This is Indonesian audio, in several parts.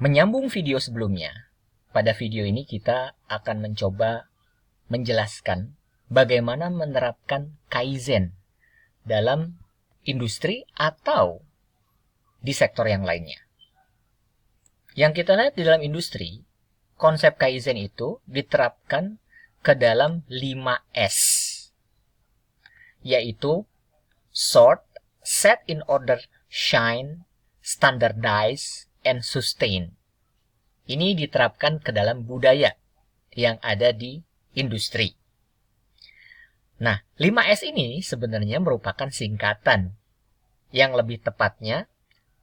Menyambung video sebelumnya, pada video ini kita akan mencoba menjelaskan bagaimana menerapkan Kaizen dalam industri atau di sektor yang lainnya. Yang kita lihat di dalam industri, konsep Kaizen itu diterapkan ke dalam 5S, yaitu sort, set in order, shine, standardize, and sustain. Ini diterapkan ke dalam budaya yang ada di industri. Nah, 5S ini sebenarnya merupakan singkatan yang lebih tepatnya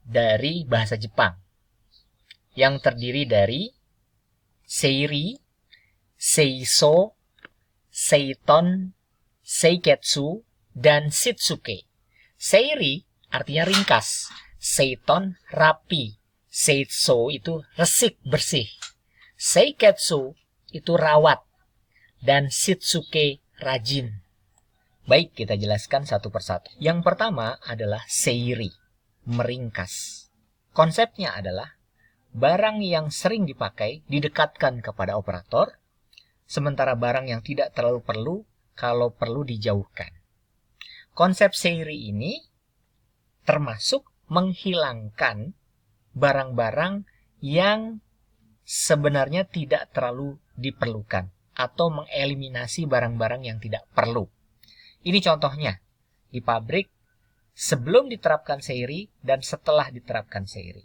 dari bahasa Jepang, yang terdiri dari Seiri, Seiso, Seiton, Seiketsu, dan Shitsuke. Seiri artinya ringkas, Seiton rapi, Seiso itu resik bersih, Seiketsu itu rawat, dan Shitsuke rajin. Baik, kita jelaskan satu persatu. Yang pertama adalah Seiri, meringkas. Konsepnya adalah barang yang sering dipakai didekatkan kepada operator, sementara barang yang tidak terlalu perlu, kalau perlu dijauhkan. Konsep Seiri ini termasuk menghilangkan barang-barang yang sebenarnya tidak terlalu diperlukan atau mengeliminasi barang-barang yang tidak perlu. Ini contohnya di pabrik sebelum diterapkan Seiri dan setelah diterapkan Seiri.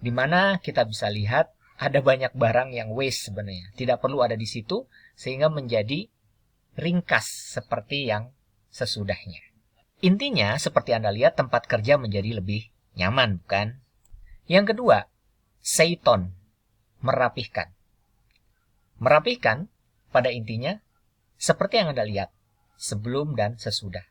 Di mana kita bisa lihat ada banyak barang yang waste sebenarnya, tidak perlu ada di situ sehingga menjadi ringkas seperti yang sesudahnya. Intinya seperti Anda lihat tempat kerja menjadi lebih nyaman, bukan? Yang kedua, Seiton, merapihkan. Merapihkan pada intinya seperti yang Anda lihat sebelum dan sesudah.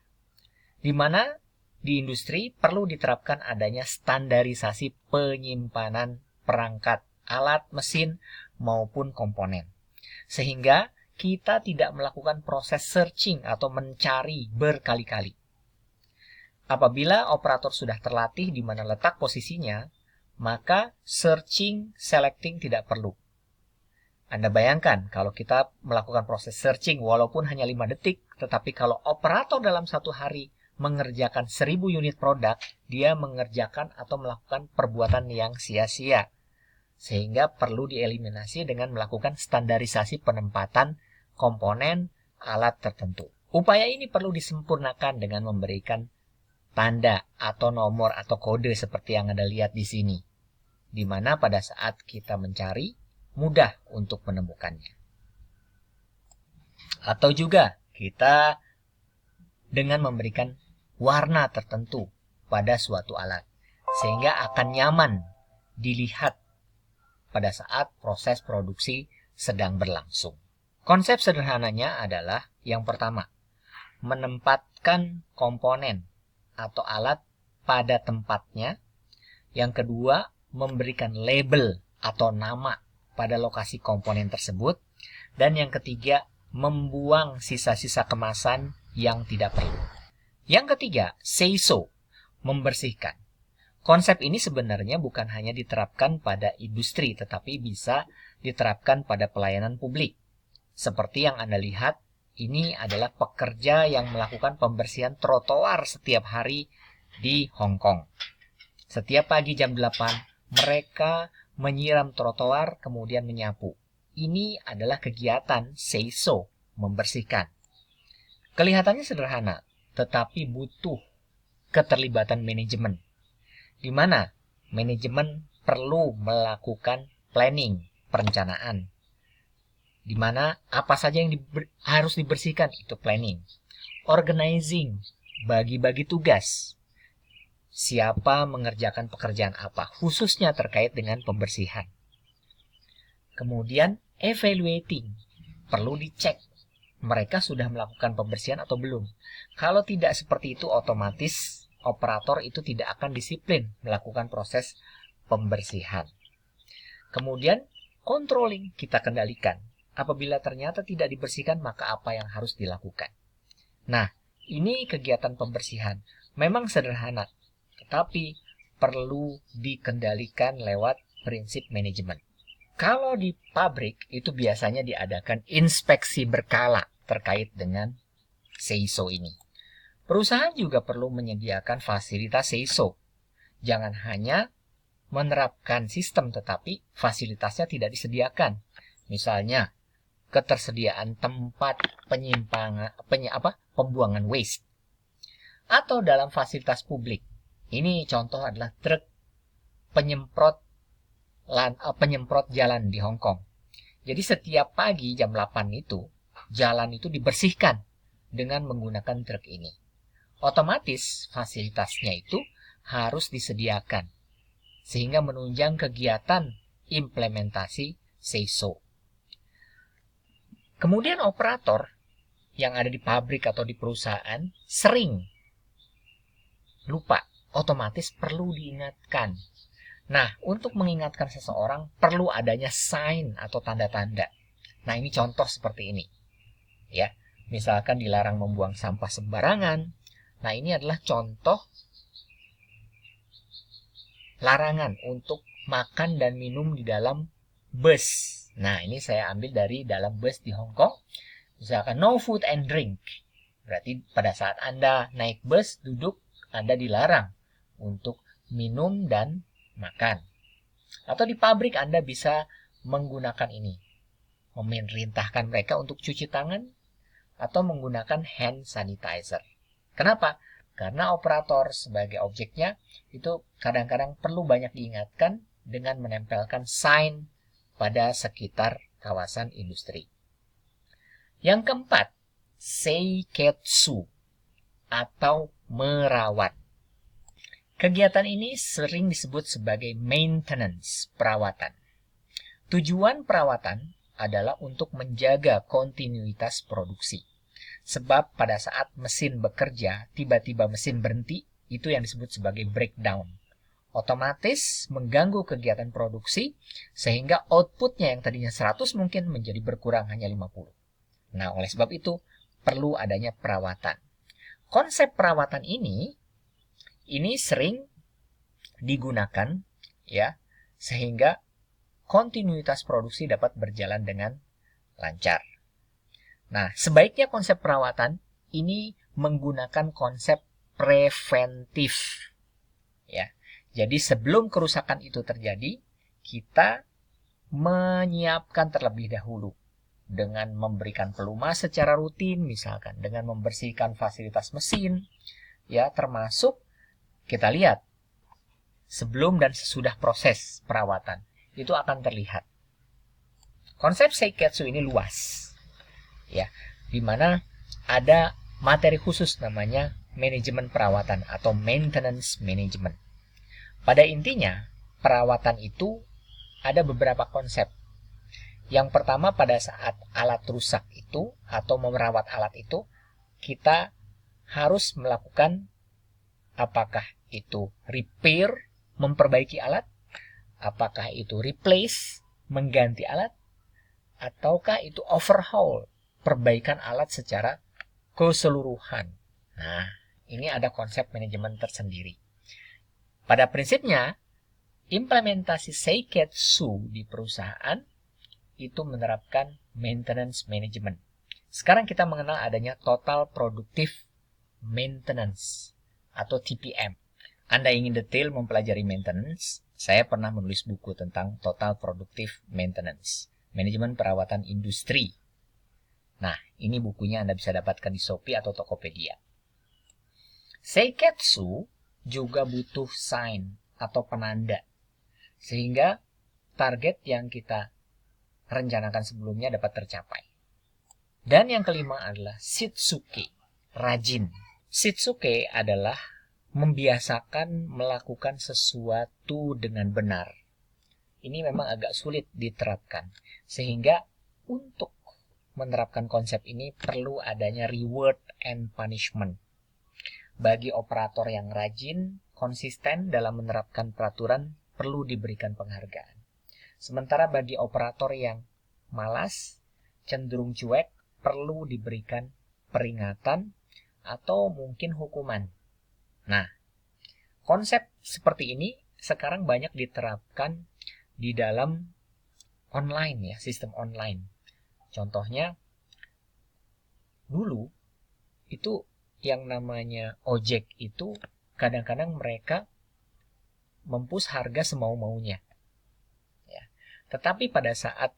Di mana di industri perlu diterapkan adanya standarisasi penyimpanan perangkat, alat, mesin, maupun komponen. Sehingga kita tidak melakukan proses searching atau mencari berkali-kali. Apabila operator sudah terlatih di mana letak posisinya, maka searching, selecting tidak perlu. Anda bayangkan kalau kita melakukan proses searching walaupun hanya 5 detik, tetapi kalau operator dalam satu hari mengerjakan 1000 unit produk, dia mengerjakan atau melakukan perbuatan yang sia-sia. Sehingga perlu dieliminasi dengan melakukan standarisasi penempatan komponen alat tertentu. Upaya ini perlu disempurnakan dengan memberikan tanda atau nomor atau kode seperti yang Anda lihat di sini, di mana pada saat kita mencari, mudah untuk menemukannya. Atau juga kita dengan memberikan warna tertentu pada suatu alat, sehingga akan nyaman dilihat pada saat proses produksi sedang berlangsung. Konsep sederhananya adalah yang pertama, menempatkan komponen atau alat pada tempatnya. Yang kedua, memberikan label atau nama pada lokasi komponen tersebut. Dan yang ketiga, membuang sisa-sisa kemasan yang tidak perlu. Yang ketiga, seiso, membersihkan. Konsep ini sebenarnya bukan hanya diterapkan pada industri, tetapi bisa diterapkan pada pelayanan publik. Seperti yang Anda lihat, ini adalah pekerja yang melakukan pembersihan trotoar setiap hari di Hong Kong. Setiap pagi jam 8, mereka menyiram trotoar kemudian menyapu. Ini adalah kegiatan seiso, membersihkan. Kelihatannya sederhana, tetapi butuh keterlibatan manajemen, di mana manajemen perlu melakukan planning, perencanaan, di mana apa saja yang harus dibersihkan itu planning. Organizing, bagi-bagi tugas. Siapa mengerjakan pekerjaan apa, khususnya terkait dengan pembersihan. Kemudian evaluating, perlu dicek mereka sudah melakukan pembersihan atau belum. Kalau tidak seperti itu, otomatis operator itu tidak akan disiplin melakukan proses pembersihan. Kemudian controlling, kita kendalikan. Apabila ternyata tidak dibersihkan, maka apa yang harus dilakukan? Nah, ini kegiatan pembersihan. Memang sederhana, tetapi perlu dikendalikan lewat prinsip manajemen. Kalau di pabrik itu biasanya diadakan inspeksi berkala terkait dengan SEISO ini. Perusahaan juga perlu menyediakan fasilitas SEISO. Jangan hanya menerapkan sistem tetapi fasilitasnya tidak disediakan. Misalnya, ketersediaan tempat pembuangan waste. Atau dalam fasilitas publik. Ini contoh adalah truk penyemprot jalan di Hong Kong. Jadi setiap pagi jam 8 itu, jalan itu dibersihkan dengan menggunakan truk ini. Otomatis fasilitasnya itu harus disediakan, sehingga menunjang kegiatan implementasi SEISO. Kemudian operator yang ada di pabrik atau di perusahaan sering lupa, otomatis perlu diingatkan. Nah, untuk mengingatkan seseorang perlu adanya sign atau tanda-tanda. Nah, ini contoh seperti ini. Ya, misalkan dilarang membuang sampah sembarangan. Nah, ini adalah contoh larangan untuk makan dan minum di dalam bus. Nah, ini saya ambil dari dalam bus di Hong Kong. Misalkan no food and drink. Berarti pada saat Anda naik bus, duduk, Anda dilarang untuk minum dan makan. Atau di pabrik Anda bisa menggunakan ini. Memerintahkan mereka untuk cuci tangan atau menggunakan hand sanitizer. Kenapa? Karena operator sebagai objeknya itu kadang-kadang perlu banyak diingatkan dengan menempelkan sign pada sekitar kawasan industri. Yang keempat, seiketsu atau merawat. Kegiatan ini sering disebut sebagai maintenance, perawatan. Tujuan perawatan adalah untuk menjaga kontinuitas produksi. Sebab pada saat mesin bekerja, tiba-tiba mesin berhenti, itu yang disebut sebagai breakdown. Otomatis mengganggu kegiatan produksi, sehingga outputnya yang tadinya 100 mungkin menjadi berkurang hanya 50. Nah, oleh sebab itu, perlu adanya perawatan. Konsep perawatan ini sering digunakan ya, sehingga kontinuitas produksi dapat berjalan dengan lancar. Nah, sebaiknya konsep perawatan ini menggunakan konsep preventif. Ya. Jadi sebelum kerusakan itu terjadi, kita menyiapkan terlebih dahulu dengan memberikan pelumas secara rutin, misalkan dengan membersihkan fasilitas mesin, ya, termasuk kita lihat sebelum dan sesudah proses perawatan itu akan terlihat. Konsep seiketsu ini luas, ya, di mana ada materi khusus namanya manajemen perawatan atau maintenance management. Pada intinya, perawatan itu ada beberapa konsep. Yang pertama, pada saat alat rusak itu atau merawat alat itu, kita harus melakukan apakah itu repair, memperbaiki alat, apakah itu replace, mengganti alat, ataukah itu overhaul, perbaikan alat secara keseluruhan. Nah, ini ada konsep manajemen tersendiri. Pada prinsipnya, implementasi seiketsu di perusahaan itu menerapkan maintenance management. Sekarang kita mengenal adanya total productive maintenance atau TPM. Anda ingin detail mempelajari maintenance, saya pernah menulis buku tentang total productive maintenance, manajemen perawatan industri. Nah, ini bukunya Anda bisa dapatkan di Shopee atau Tokopedia. Seiketsu juga butuh sign atau penanda, sehingga target yang kita rencanakan sebelumnya dapat tercapai. Dan yang kelima adalah shitsuke, rajin. Shitsuke adalah membiasakan melakukan sesuatu dengan benar. Ini memang agak sulit diterapkan, sehingga untuk menerapkan konsep ini perlu adanya reward and punishment. Bagi operator yang rajin, konsisten dalam menerapkan peraturan, perlu diberikan penghargaan. Sementara bagi operator yang malas, cenderung cuek, perlu diberikan peringatan atau mungkin hukuman. Nah, konsep seperti ini sekarang banyak diterapkan di dalam online ya, sistem online. Contohnya, dulu itu yang namanya ojek itu kadang-kadang mereka mempush harga semau-maunya. Ya. Tetapi pada saat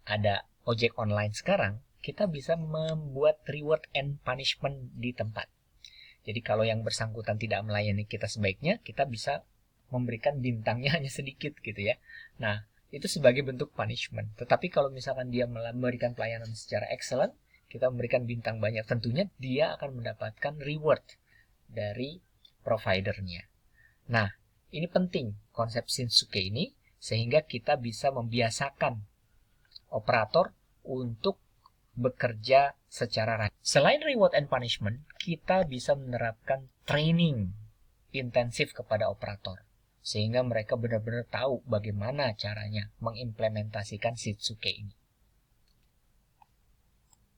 ada ojek online sekarang, kita bisa membuat reward and punishment di tempat. Jadi kalau yang bersangkutan tidak melayani kita sebaiknya, kita bisa memberikan bintangnya hanya sedikit gitu ya. Nah, itu sebagai bentuk punishment. Tetapi kalau misalkan dia memberikan pelayanan secara excellent, kita memberikan bintang banyak, tentunya dia akan mendapatkan reward dari providernya. Nah, ini penting konsep Shinsuke ini, sehingga kita bisa membiasakan operator untuk bekerja secara rajin. Selain reward and punishment, kita bisa menerapkan training intensif kepada operator, sehingga mereka benar-benar tahu bagaimana caranya mengimplementasikan Shinsuke ini.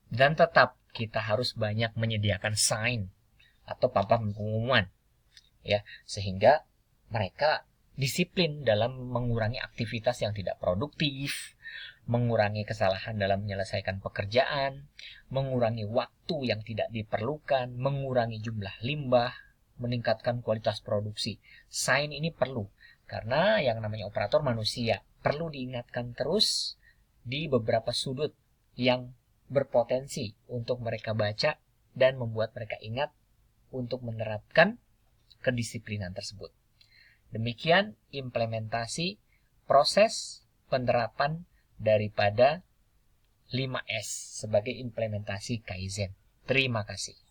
Dan tetap kita harus banyak menyediakan sign atau papan pengumuman, ya, sehingga mereka disiplin dalam mengurangi aktivitas yang tidak produktif, mengurangi kesalahan dalam menyelesaikan pekerjaan, mengurangi waktu yang tidak diperlukan, mengurangi jumlah limbah, meningkatkan kualitas produksi. Sign ini perlu, karena yang namanya operator manusia perlu diingatkan terus di beberapa sudut yang berpotensi untuk mereka baca dan membuat mereka ingat untuk menerapkan kedisiplinan tersebut. Demikian implementasi proses penerapan daripada 5S sebagai implementasi Kaizen. Terima kasih.